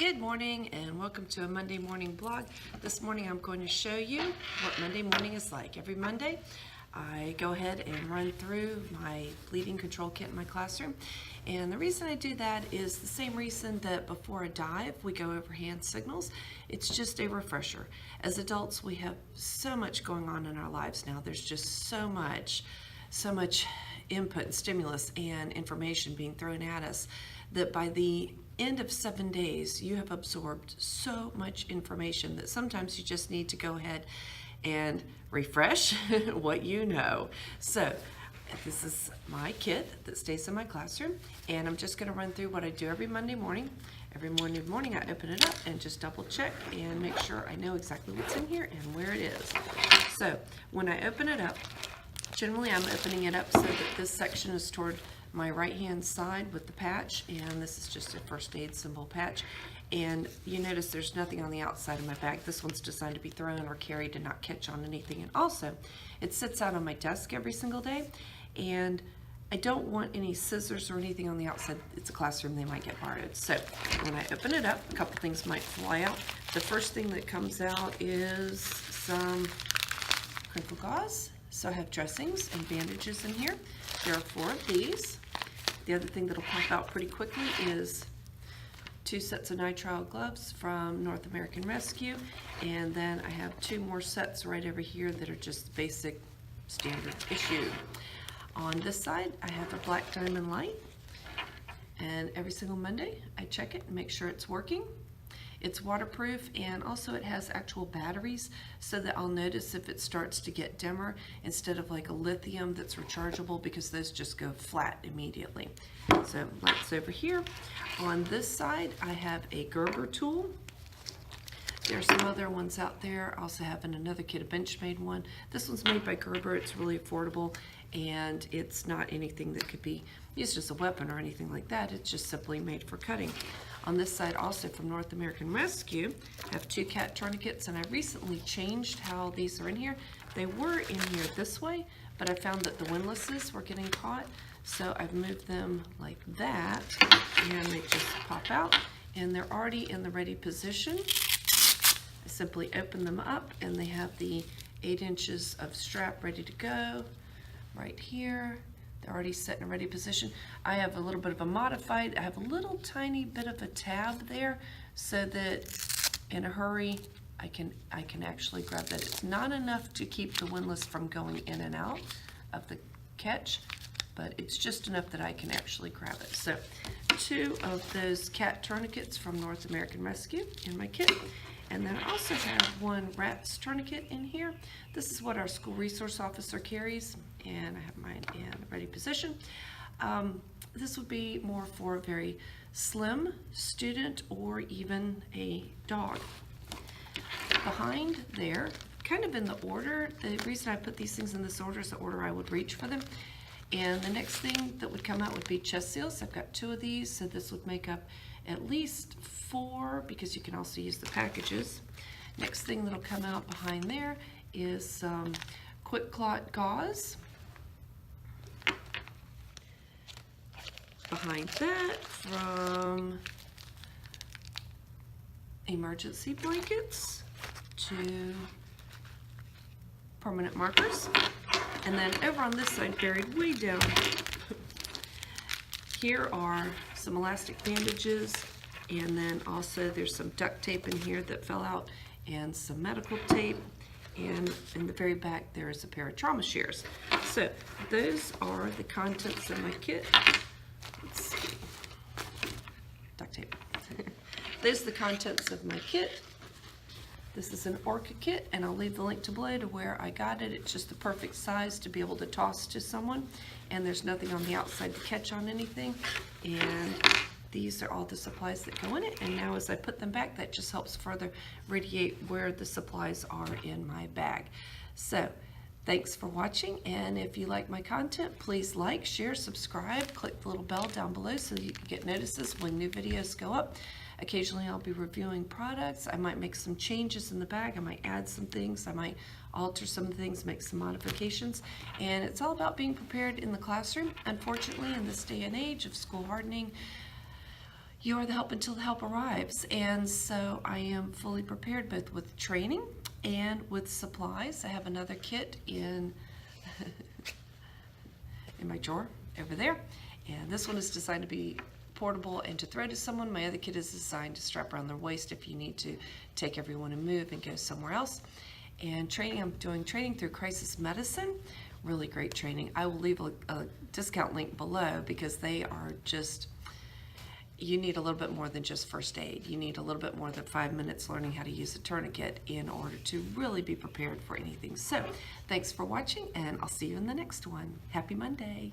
Good morning and welcome to a Monday morning blog. This morning I'm going to show you what Monday morning is like. Every Monday I go ahead and run through my bleeding control kit in my classroom, and the reason I do that is the same reason that before a dive we go over hand signals. It's just a refresher. As adults we have so much going on in our lives now. There's just so much input and stimulus and information being thrown at us that by the end of 7 days you have absorbed so much information that sometimes you just need to go ahead and refresh what you know. So this is my kit that stays in my classroom, and I'm just going to run through what I do every Monday morning. Every morning I open it up and just double check and make sure I know exactly what's in here and where it is. So when I open it up, generally I'm opening it up so that this section is toward my right hand side with the patch, and this is just a first aid symbol patch. And you notice there's nothing on the outside of my bag. This one's designed to be thrown or carried and not catch on anything. And also it sits out on my desk every single day, and I don't want any scissors or anything on the outside. It's a classroom, they might get borrowed. So when I open it up, a couple things might fly out. The first thing that comes out is some crinkle gauze. So I have dressings and bandages in here. There are 4 of these. The other thing that'll pop out pretty quickly is 2 sets of nitrile gloves from North American Rescue, and then I have 2 more sets right over here that are just basic standard issue. On this side I have a black diamond light, and every single Monday I check it and make sure it's working. It's waterproof, and also it has actual batteries so that I'll notice if it starts to get dimmer instead of like a lithium that's rechargeable, because those just go flat immediately. So lights over here. On this side I have a Gerber tool. There are some other ones out there. I also have in another kit a Benchmade one. This one's made by Gerber. It's really affordable, and it's not anything that could be used as a weapon or anything like that. It's just simply made for cutting. On this side, also from North American Rescue, I have 2 cat tourniquets, and I recently changed how these are in here. They were in here this way, but I found that the windlasses were getting caught, so I've moved them like that, and they just pop out, and they're already in the ready position. I simply open them up, and they have the 8 inches of strap ready to go right here. They're already set in a ready position. I have a little bit of a modified, I have a little tiny bit of a tab there so that in a hurry I can actually grab that. It's not enough to keep the windlass from going in and out of the catch, but it's just enough that I can actually grab it. So 2 of those cat tourniquets from North American Rescue in my kit. And then I also have 1 rat's tourniquet in here. This is what our school resource officer carries, and I have mine in a ready position. This would be more for a very slim student or even a dog. Behind there, kind of in the order, the reason I put these things in this order is the order I would reach for them. And the next thing that would come out would be chest seals. I've got 2 of these, so this would make up at least 4, because you can also use the packages. Next thing that'll come out behind there is some quick clot gauze. Behind that, from emergency blankets to permanent markers. And then over on this side, buried way down here, are some elastic bandages, and then also there's some duct tape in here that fell out, and some medical tape, and in the very back there is a pair of trauma shears. So those are the contents of my kit. Let's see. Duct tape. Those are the contents of my kit. This is an Orca kit, and I'll leave the link to below to where I got it. It's just the perfect size to be able to toss to someone, and there's nothing on the outside to catch on anything. And these are all the supplies that go in it, and now as I put them back, that just helps further radiate where the supplies are in my bag. So thanks for watching, and if you like my content, please like, share, subscribe, click the little bell down below so that you can get notices when new videos go up. Occasionally I'll be reviewing products. I might make some changes in the bag. I might add some things. I might alter some things, make some modifications. And it's all about being prepared in the classroom. Unfortunately, in this day and age of school hardening, You are the help until the help arrives. And so I am fully prepared both with training and with supplies. I have another kit in my drawer over there. And this one is designed to be portable and to throw to someone. My other kit is designed to strap around their waist if you need to take everyone and move and go somewhere else. And training, I'm doing training through crisis medicine. Really great training. I will leave a discount link below because they are just, you need a little bit more than just first aid. You need a little bit more than 5 minutes learning how to use a tourniquet in order to really be prepared for anything. So thanks for watching, and I'll see you in the next one. Happy Monday.